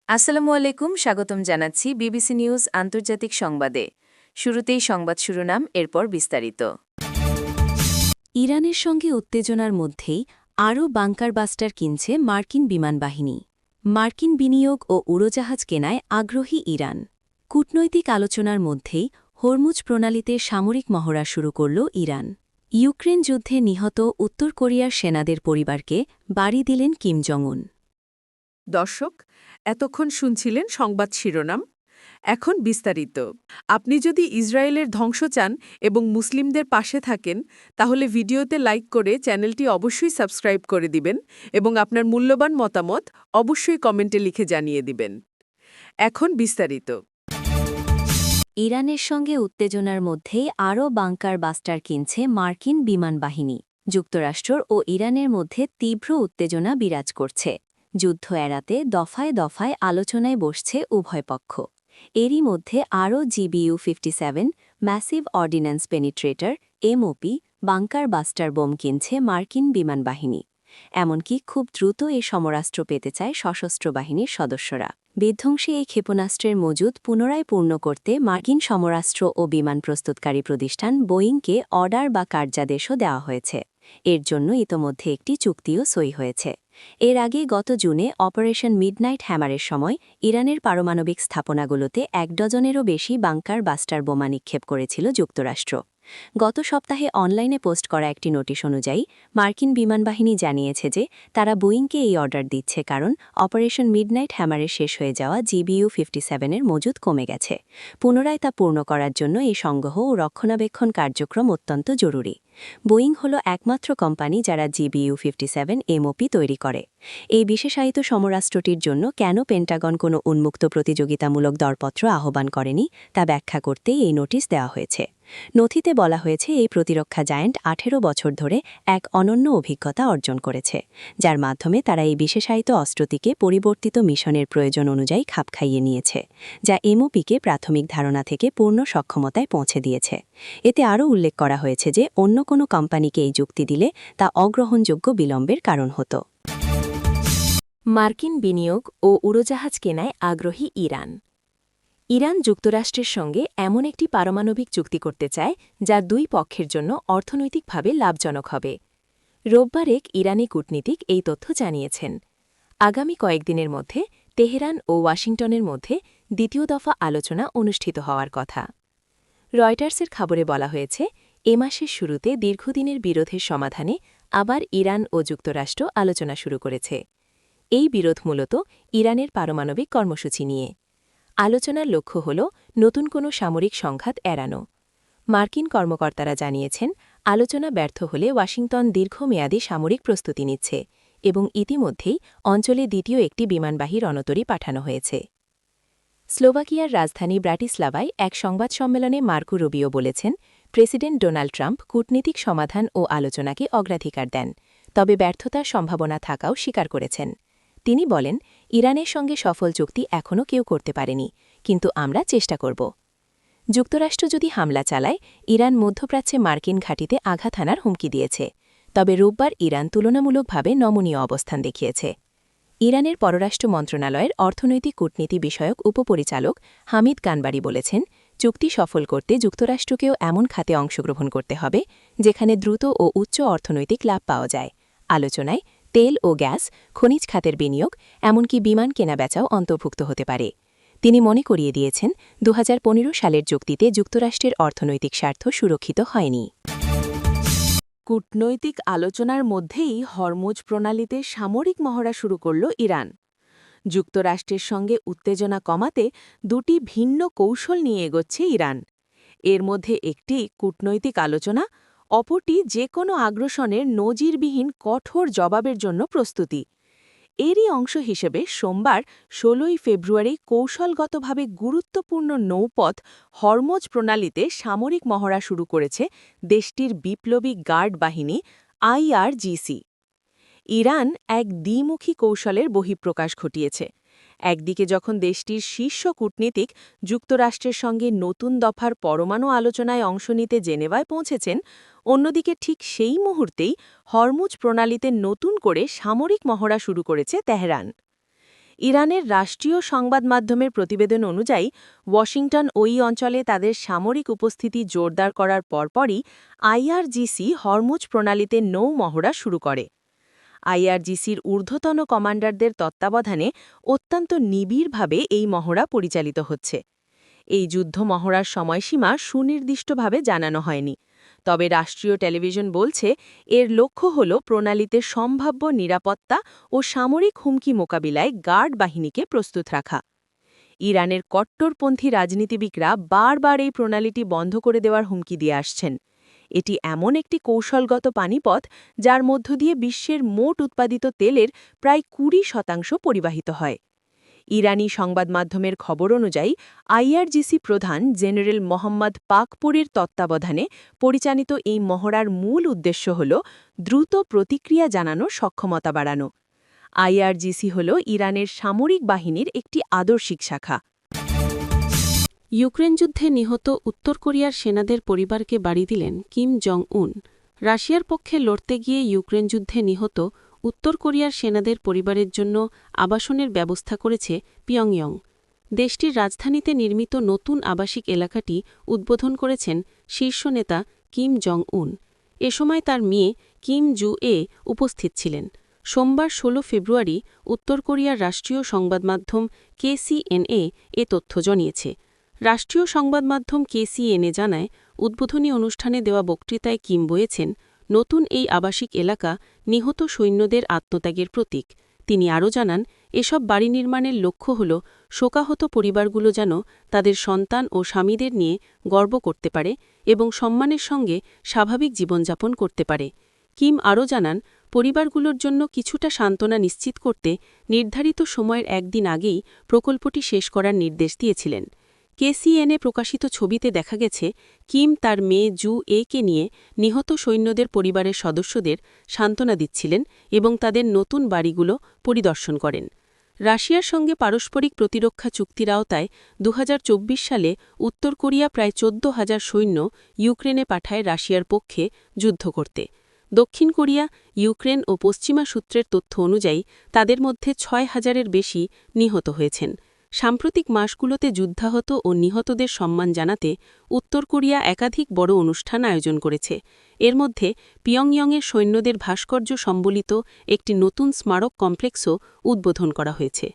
আসসালামু আলাইকুম, স্বাগতম জানাচ্ছি বিবিসি নিউজ আন্তর্জাতিক সংবাদে। শুরুতেই সংবাদ শিরোনাম, এরপর বিস্তারিত। ইরানের সঙ্গে উত্তেজনার মধ্যেই আরও বাংকার বাস্টার কিনছে মার্কিন বিমানবাহিনী। মার্কিন বিনিয়োগ ও উড়োজাহাজ কেনায় আগ্রহী ইরান। কূটনৈতিক আলোচনার মধ্যেই হরমুজ প্রণালীতে সামরিক মহড়া শুরু করল ইরান। ইউক্রেন যুদ্ধে নিহত উত্তর কোরিয়ার সেনাদের পরিবারকে বাড়ি দিলেন কিম জং উন। দর্শক, এতক্ষণ শুনছিলেন সংবাদ শিরোনাম। এখন বিস্তারিত। আপনি যদি ইসরায়েলের ধ্বংস চান এবং মুসলিমদের পাশে থাকেন, তাহলে ভিডিওতে লাইক করে চ্যানেলটি অবশ্যই সাবস্ক্রাইব করে দিবেন এবং আপনার মূল্যবান মতামত অবশ্যই কমেন্টে লিখে জানিয়ে দিবেন। এখন বিস্তারিত। ইরানের সঙ্গে উত্তেজনার মধ্যেই আরও বাংকার বাস্টার কিনছে মার্কিন বিমানবাহিনী। যুক্তরাষ্ট্র ও ইরানের মধ্যে তীব্র উত্তেজনা বিরাজ করছে। যুদ্ধ এড়াতে দফায় দফায় আলোচনায় বসছে উভয় পক্ষ। এরই মধ্যে আরও GBU-57 massive ordinance penetrator MOP bunker buster bomb কিনছে মার্কিন বিমানবাহিনী। এমনকি খুব দ্রুত এই সমরাস্ত্র পেতে চায় সশস্ত্র বাহিনীর সদস্যরা। বিধ্বংসী এই ক্ষেপণাস্ত্রের মজুদ পুনরায় পূর্ণ করতে মার্কিন সমরাস্ত্র ও বিমান প্রস্তুতকারী প্রতিষ্ঠান বোয়িংকে অর্ডার বা কার্যাদেশও দেওয়া হয়েছে। এর জন্য ইতোমধ্যে একটি চুক্তিও সই হয়েছে। এর আগে গত জুনে অপারেশন মিডনাইট হ্যামারের সময় ইরানের পারমাণবিক স্থাপনাগুলোতে 1 ডজনেরও বেশি বাংকার বাস্টার বোমা নিক্ষেপ করেছিল যুক্তরাষ্ট্র। গত সপ্তাহে অনলাইনে পোস্ট করা একটি নোটিশ অনুযায়ী মার্কিন বিমানবাহিনী জানিয়েছে যে তারা বোয়িংকে এই অর্ডার দিচ্ছে কারণ অপারেশন মিডনাইট হ্যামারে শেষ হয়ে যাওয়া GBU-57 এর মজুদ কমে গেছে। পুনরায় তা পূর্ণ করার জন্য এই সংগ্রহ ও রক্ষণাবেক্ষণ কার্যক্রম অত্যন্ত জরুরি। বোয়িং হল একমাত্র কোম্পানি যারা GBU-57 MOP তৈরি করে। এই বিশেষায়িত সমরাস্ত্রটির জন্য কেন পেন্টাগন কোনো উন্মুক্ত প্রতিযোগিতামূলক দরপত্র আহ্বান করেনি তা ব্যাখ্যা করতেই এই নোটিশ দেওয়া হয়েছে। নথিতে বলা হয়েছে এই প্রতিরক্ষা জায়ান্ট 18 বছর ধরে এক অনন্য অভিজ্ঞতা অর্জন করেছে, যার মাধ্যমে তারা এই বিশেষায়িত অস্ত্রটিকে পরিবর্তিত মিশনের প্রয়োজন অনুযায়ী খাপ খাইয়ে নিয়েছে, যা MOPকে প্রাথমিক ধারণা থেকে পূর্ণ সক্ষমতায় পৌঁছে দিয়েছে। এতে আরও উল্লেখ করা হয়েছে যে অন্য কোনো কোম্পানিকে এই যুক্তি দিলে তা অগ্রহণযোগ্য বিলম্বের কারণ হতো। মার্কিন বিনিয়োগ ও উড়োজাহাজ কেনায় আগ্রহী ইরান। ইরান যুক্তরাষ্ট্রের সঙ্গে এমন একটি পারমাণবিক চুক্তি করতে চায় যা দুই পক্ষের জন্য অর্থনৈতিকভাবে লাভজনক হবে। রোববার এক ইরানি কূটনীতিক এই তথ্য জানিয়েছেন। আগামী কয়েকদিনের মধ্যে তেহরান ও ওয়াশিংটনের মধ্যে দ্বিতীয় দফা আলোচনা অনুষ্ঠিত হওয়ার কথা। রয়টার্সের খবরে বলা হয়েছে, এ মাসের শুরুতে দীর্ঘদিনের বিরোধের সমাধানে আবার ইরান ও যুক্তরাষ্ট্র আলোচনা শুরু করেছে। এই বিরোধ মূলত ইরানের পারমাণবিক কর্মসূচি নিয়ে। আলোচনার লক্ষ্য হল নতুন কোনো সামরিক সংঘাত এড়ানো। মার্কিন কর্মকর্তারা জানিয়েছেন, আলোচনা ব্যর্থ হলে ওয়াশিংটন দীর্ঘমেয়াদী সামরিক প্রস্তুতি নিচ্ছে এবং ইতিমধ্যেই অঞ্চলে দ্বিতীয় একটি বিমানবাহী রণতরী পাঠানো হয়েছে। স্লোভাকিয়ার রাজধানী ব্রাটিস্লাভায় এক সংবাদ সম্মেলনে মার্কো রুবিও বলেছেন, প্রেসিডেন্ট ডোনাল্ড ট্রাম্প কূটনীতিক সমাধান ও আলোচনাকে অগ্রাধিকার দেন, তবে ব্যর্থতার সম্ভাবনা থাকাও স্বীকার করেছেন। তিনি বলেন, ইরানের সঙ্গে সফল চুক্তি এখনও কেউ করতে পারেনি, কিন্তু আমরা চেষ্টা করব। যুক্তরাষ্ট্র যদি হামলা চালায়, ইরান মধ্যপ্রাচ্যে মার্কিন ঘাঁটিতে আঘাত হানার হুমকি দিয়েছে, তবে রোববার ইরান তুলনামূলকভাবে নমনীয় অবস্থান দেখিয়েছে। ইরানের পররাষ্ট্র মন্ত্রণালয়ের অর্থনৈতিক কূটনীতি বিষয়ক উপপরিচালক হামিদ কানবারি বলেছেন, চুক্তি সফল করতে যুক্তরাষ্ট্রকেও এমন খাতে অংশগ্রহণ করতে হবে যেখানে দ্রুত ও উচ্চ অর্থনৈতিক লাভ পাওয়া যায়। আলোচনায় তেল ও গ্যাস, খনিজ খাতের বিনিয়োগ, এমনকি বিমান কেনাবেচাও অন্তর্ভুক্ত হতে পারে। তিনি মনে করিয়ে দিয়েছেন, 2015 সালের চুক্তিতে যুক্তরাষ্ট্রের অর্থনৈতিক স্বার্থ সুরক্ষিত হয়নি। কূটনৈতিক আলোচনার মধ্যেই হরমুজ প্রণালীতে সামরিক মহড়া শুরু করল ইরান। যুক্তরাষ্ট্রের সঙ্গে উত্তেজনা কমাতে দুটি ভিন্ন কৌশল নিয়ে এগোচ্ছে ইরান। এর মধ্যে একটি কূটনৈতিক আলোচনা, অপরটি যে কোনো আগ্রাসনের নজিরবিহীন কঠোর জবাবের জন্য প্রস্তুতি। এরই অংশ হিসেবে সোমবার 16 ফেব্রুয়ারি কৌশলগতভাবে গুরুত্বপূর্ণ নৌপথ হরমুজ প্রণালীতে সামরিক মহড়া শুরু করেছে দেশটির বিপ্লবী গার্ড বাহিনী IRGC। ইরান এক দ্বিমুখী কৌশলের বহিঃপ্রকাশ ঘটিয়েছে। একদিকে যখন দেশটির শীর্ষ কূটনীতিক যুক্তরাষ্ট্রের সঙ্গে নতুন দফার পরমাণু আলোচনায় অংশ নিতে জেনেভায় পৌঁছেছেন, অন্যদিকে ঠিক সেই মুহূর্তেই হরমুজ প্রণালীতে নতুন করে সামরিক মহড়া শুরু করেছে তেহরান। ইরানের রাষ্ট্রীয় সংবাদ মাধ্যমের প্রতিবেদন অনুযায়ী ওয়াশিংটন ওই অঞ্চলে তাদের সামরিক উপস্থিতি জোরদার করার পরপরই আইআরজিসি হরমুজ প্রণালীতে নৌ মহড়া শুরু করে। আইআরজিসির ঊর্ধ্বতন কমান্ডারদের তত্ত্বাবধানে অত্যন্ত নিবিড়ভাবে এই মহড়া পরিচালিত হচ্ছে। এই যুদ্ধ মহড়ার সময়সীমা সুনির্দিষ্টভাবে জানানো হয়নি, তবে রাষ্ট্রীয় টেলিভিশন বলছে এর লক্ষ্য হল প্রণালীতে সম্ভাব্য নিরাপত্তা ও সামরিক হুমকি মোকাবিলায় গার্ড বাহিনীকে প্রস্তুত রাখা। ইরানের কট্টরপন্থী রাজনীতিবিদরা বারবার এই প্রণালীটি বন্ধ করে দেওয়ার হুমকি দিয়ে আসছেন। এটি এমন একটি কৌশলগত পানিপথ যার মধ্য দিয়ে বিশ্বের মোট উৎপাদিত তেলের প্রায় ২০% পরিবাহিত হয়। ইরানি সংবাদ মাধ্যমের খবর অনুযায়ী আইআরজিসি প্রধান জেনারেল মোহাম্মদ পাকপুরের তত্ত্বাবধানে পরিচালিত এই মহড়ার মূল উদ্দেশ্য হল দ্রুত প্রতিক্রিয়া জানানোর সক্ষমতা বাড়ানো। আইআরজিসি হল ইরানের সামরিক বাহিনীর একটি আদর্শিক শাখা। ইউক্রেন যুদ্ধে নিহত উত্তর কোরিয়ার সেনাদের পরিবারকে বাড়ি দিলেন কিম জং উন। রাশিয়ার পক্ষে লড়তে গিয়ে ইউক্রেন যুদ্ধে নিহত উত্তর কোরিয়ার সেনাদের পরিবারের জন্য আবাসনের ব্যবস্থা করেছে পিয়ংইয়ং। দেশটির রাজধানীতে নির্মিত নতুন আবাসিক এলাকাটি উদ্বোধন করেছেন শীর্ষ নেতা কিম জং উন। এ সময় তার মেয়ে কিম জু এ উপস্থিত ছিলেন। সোমবার ১৬ ফেব্রুয়ারি উত্তর কোরিয়ার রাষ্ট্রীয় সংবাদ মাধ্যম KCNA এ তথ্য জানিয়েছে। রাষ্ট্রীয় সংবাদ মাধ্যম KCNA জানায়, উদ্বোধনী অনুষ্ঠানে দেওয়া বক্তৃতায় কিম বলেছেন, নতুন এই আবাসিক এলাকা নিহত সৈন্যদের আত্মত্যাগের প্রতীক। তিনি আরও জানান, এসব বাড়ি নির্মাণের লক্ষ্য হল শোকাহত পরিবারগুলো যেন তাদের সন্তান ও স্বামীদের নিয়ে গর্ব করতে পারে এবং সম্মানের সঙ্গে স্বাভাবিক জীবনযাপন করতে পারে। কিম আরও জানান, পরিবারগুলোর জন্য কিছুটা সান্ত্বনা নিশ্চিত করতে নির্ধারিত সময়ের একদিন আগেই প্রকল্পটি শেষ করার নির্দেশ দিয়েছিলেন। KCNA প্রকাশিত ছবিতে দেখা গেছে, কিম তার মেয়ে জু একে নিয়ে নিহত সৈন্যদের পরিবারের সদস্যদের সান্ত্বনা দিচ্ছিলেন এবং তাদের নতুন বাড়িগুলো পরিদর্শন করেন। রাশিয়ার সঙ্গে পারস্পরিক প্রতিরক্ষা চুক্তির আওতায় ২০২৪ সালে উত্তর কোরিয়া প্রায় ১৪,০০০ সৈন্য ইউক্রেনে পাঠায় রাশিয়ার পক্ষে যুদ্ধ করতে। দক্ষিণ কোরিয়া, ইউক্রেন ও পশ্চিমা সূত্রের তথ্য অনুযায়ী তাদের মধ্যে ৬,০০০-এর বেশি নিহত হয়েছেন। সাম্প্রতিক মাসগুলোতে যুদ্ধাহত ও নিহতদের সম্মান জানাতে উত্তর কোরিয়া একাধিক বড় অনুষ্ঠান আয়োজন করেছে। এর মধ্যে পিয়ংইয়ংয়ের সৈন্যদের ভাস্কর্য সম্বলিত একটি নতুন স্মারক কমপ্লেক্সও উদ্বোধন করা হয়েছে।